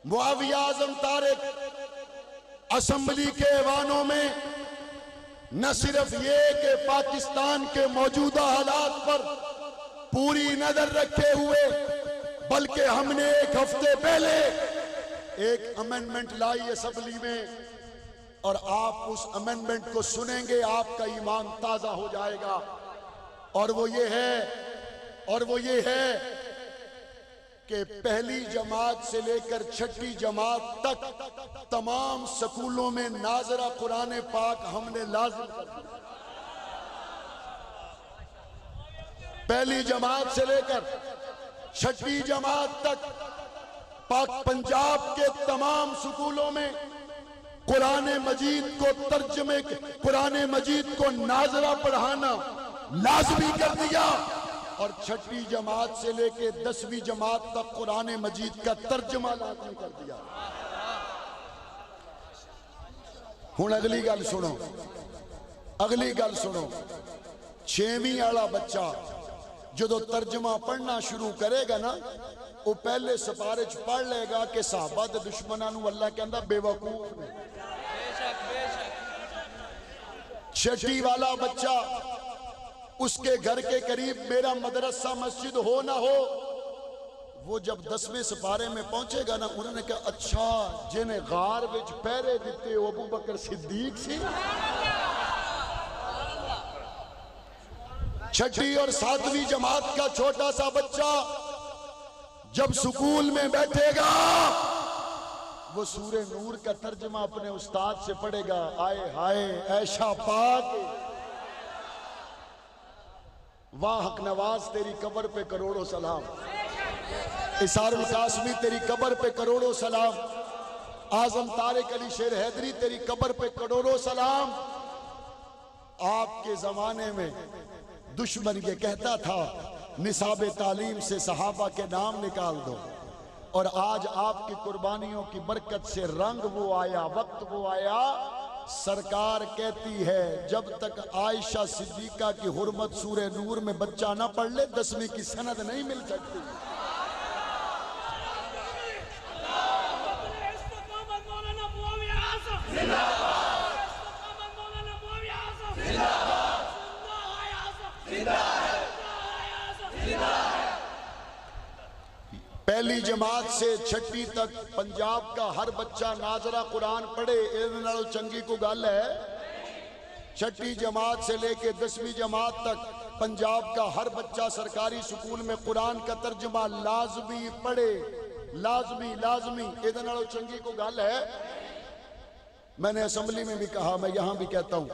معاویہ اعظم طارق اسمبلی کے ایوانوں میں نہ صرف یہ کہ پاکستان کے موجودہ حالات پر پوری نظر رکھے ہوئے، بلکہ ہم نے 1 ہفتے پہلے ایک امینڈمنٹ لائی اسمبلی میں، اور آپ اس امینڈمنٹ کو سنیں گے آپ کا ایمان تازہ ہو جائے گا، اور وہ یہ ہے کہ پہلی جماعت سے لے کر 6ٹھی جماعت تک تمام سکولوں میں ناظرہ قرآن پاک ہم نے لازم کر دیا۔ پہلی جماعت سے لے کر 6ٹھی جماعت تک پنجاب کے تمام سکولوں میں قرآن مجید کو ترجمے قرآن مجید کو ناظرہ پڑھانا لازمی کر دیا، اور 6ویں جماعت سے لے کے 10ویں جماعت تک قرآن مجید کا ترجمہ لازمی کر دیا۔ ہن اگلی گل سنو، اگلی گل سنو، 6ویں والا بچہ جدو ترجمہ پڑھنا شروع کرے گا نا، وہ پہلے سپارے چ پڑھ لے گا کہ صحابہ دے دشمناں نو اللہ کہندا بے وقوف نے۔ 6 والا بچہ اس کے گھر کے قریب میرا مدرسہ مسجد ہو نہ ہو، وہ جب 10ویں سپارے میں پہنچے گا نا، انہوں نے کہا اچھا جنہیں غار وچ پہرے دیتے ہو ابو بکر صدیق سی۔ 6 اور 7ویں جماعت کا چھوٹا سا بچہ جب سکول میں بیٹھے گا، وہ سورہ نور کا ترجمہ اپنے استاد سے پڑھے گا، آئے ہائے عائشہ پاک، واہ حق نواز تیری قبر پہ کروڑوں سلام، اسار القاسمی تیری قبر پہ کروڑوں سلام، اعظم طارق علی شیر حیدری تیری قبر پہ کروڑوں سلام۔ آپ کے زمانے میں دشمن یہ کہتا تھا نصاب تعلیم سے صحابہ کے نام نکال دو، اور آج آپ کی قربانیوں کی برکت سے رنگ وہ آیا، وقت وہ آیا، سرکار کہتی ہے جب تک عائشہ صدیقہ کی حرمت سورہ نور میں بچہ نہ پڑھ لے 10ویں کی سند نہیں مل سکتی۔ پہلی جماعت سے 6ویں تک پنجاب کا ہر بچہ ناظرہ قرآن پڑھے، اے نالو چنگی کو گل ہے۔ 6ویں جماعت سے لے کے 10ویں جماعت تک پنجاب کا ہر بچہ سرکاری سکول میں قرآن کا ترجمہ لازمی پڑھے، لازمی لازمی، اے نالو چنگی کو گل ہے۔ میں نے اسمبلی میں بھی کہا، میں یہاں بھی کہتا ہوں،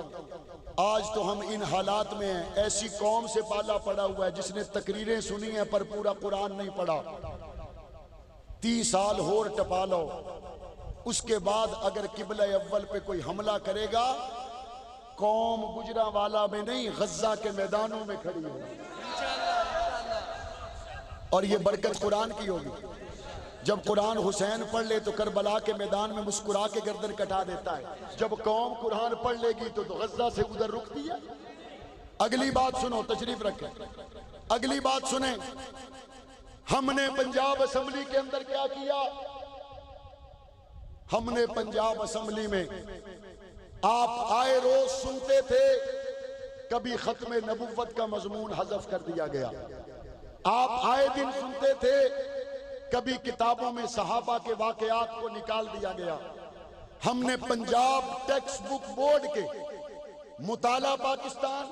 آج تو ہم ان حالات میں ہیں، ایسی قوم سے پالا پڑا ہوا ہے جس نے تقریریں سنی ہیں پر پورا قرآن نہیں پڑھا۔ 30 سال ہور ٹپا لو، اس کے بعد اگر قبلہ اول پہ کوئی حملہ کرے گا، قوم گجرانوالہ میں نہیں غزہ کے میدانوں میں کھڑی ہوگی، اور یہ برکت قرآن کی ہوگی۔ جب قرآن حسین پڑھ لے تو کربلا کے میدان میں مسکرا کے گردن کٹا دیتا ہے، جب قوم قرآن پڑھ لے گی تو غزہ سے ادھر رکتی ہے۔ اگلی بات سنو، تشریف رکھیں، اگلی بات سنیں، ہم نے پنجاب اسمبلی کے اندر کیا کیا؟ ہم نے پنجاب اسمبلی میں آپ آئے روز سنتے تھے، کبھی ختم نبوت کا مضمون حذف کر دیا گیا، آپ آئے دن سنتے تھے کبھی کتابوں میں صحابہ کے واقعات کو نکال دیا گیا۔ ہم نے پنجاب ٹیکسٹ بک بورڈ کے مطالعہ پاکستان،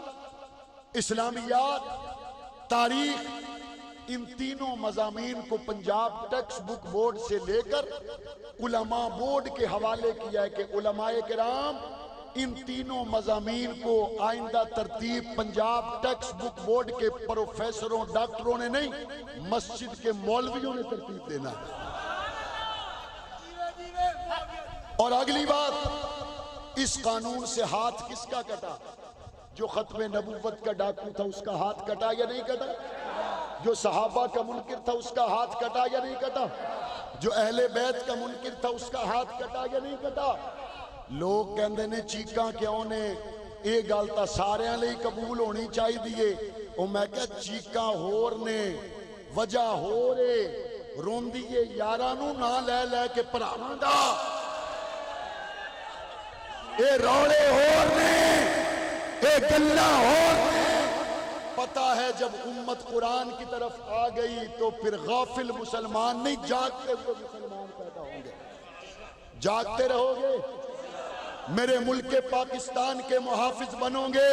اسلامیات، تاریخ، ان تینوں مضامین کو پنجاب ٹیکسٹ بک بورڈ سے لے کر علماء بورڈ کے حوالے کیا ہے کہ علماء کرام ان تینوں مضامین کو آئندہ ترتیب پنجاب ٹیکسٹ بک بورڈ کے پروفیسروں ڈاکٹروں نے نہیں، مسجد کے مولویوں نے ترتیب دینا ہے۔ اور اگلی بات، اس قانون سے ہاتھ کس کا کٹا؟ جو ختم نبوت کا ڈاکو تھا اس کا ہاتھ کٹا یا نہیں کٹا؟ جو صحابہ کا منکر تھا اس کا ہاتھ کٹا یا نہیں کٹا؟ جو اہل بیت کا منکر تھا اس کا ہاتھ کٹا یا نہیں کٹا؟ لوگ کہندے نے چیکاں کیوں نے، اے گل تاں ساریاں لئی قبول ہونی چاہی دیئے، او میں کہا چیکاں ہور نے، وجہ ہو رے، رون دیئے یارانو نہ لے لے کے پراواں دا، اے روڑے ہور نے، اے گلہ ہور نے۔ پتہ ہے جب امت قرآن کی طرف آ گئی تو پھر غافل مسلمان نہیں، جاگتے ہوئے مسلمان پیدا ہوں گے۔ جاگتے رہو گے، میرے ملک پاکستان کے محافظ بنو گے،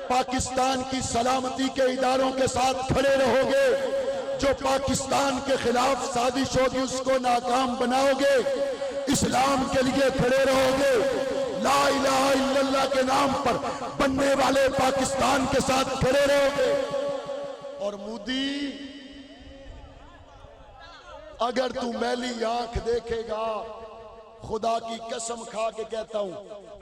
پاکستان کی سلامتی کے اداروں کے ساتھ کھڑے رہو گے، جو پاکستان کے خلاف سازش ہوگی اس کو ناکام بناؤ گے، اسلام کے لیے کھڑے رہو گے، لا الہ الا اللہ کے نام پر بننے والے پاکستان کے ساتھ کھڑے رہو گے۔ اور مودی، اگر تو میلی آنکھ دیکھے گا، خدا کی قسم کھا کے کہتا ہوں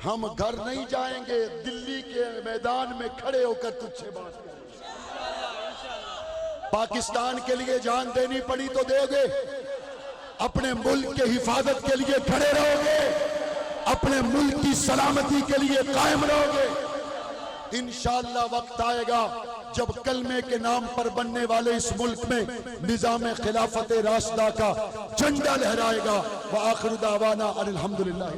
ہم گھر نہیں جائیں گے، دلی کے میدان میں کھڑے ہو کر تجھ سے بات کریں گے۔ پاکستان کے لیے جان دینی پڑی تو دے گے، اپنے ملک کے حفاظت کے لیے کھڑے رہو گے، اپنے ملک کی سلامتی کے لیے قائم رہو گے۔ انشاءاللہ وقت آئے گا جب کلمے کے نام پر بننے والے اس ملک میں نظام خلافت راشدہ کا جھنڈا لہرائے گا۔ وآخر دعوانا ان الحمدللہ۔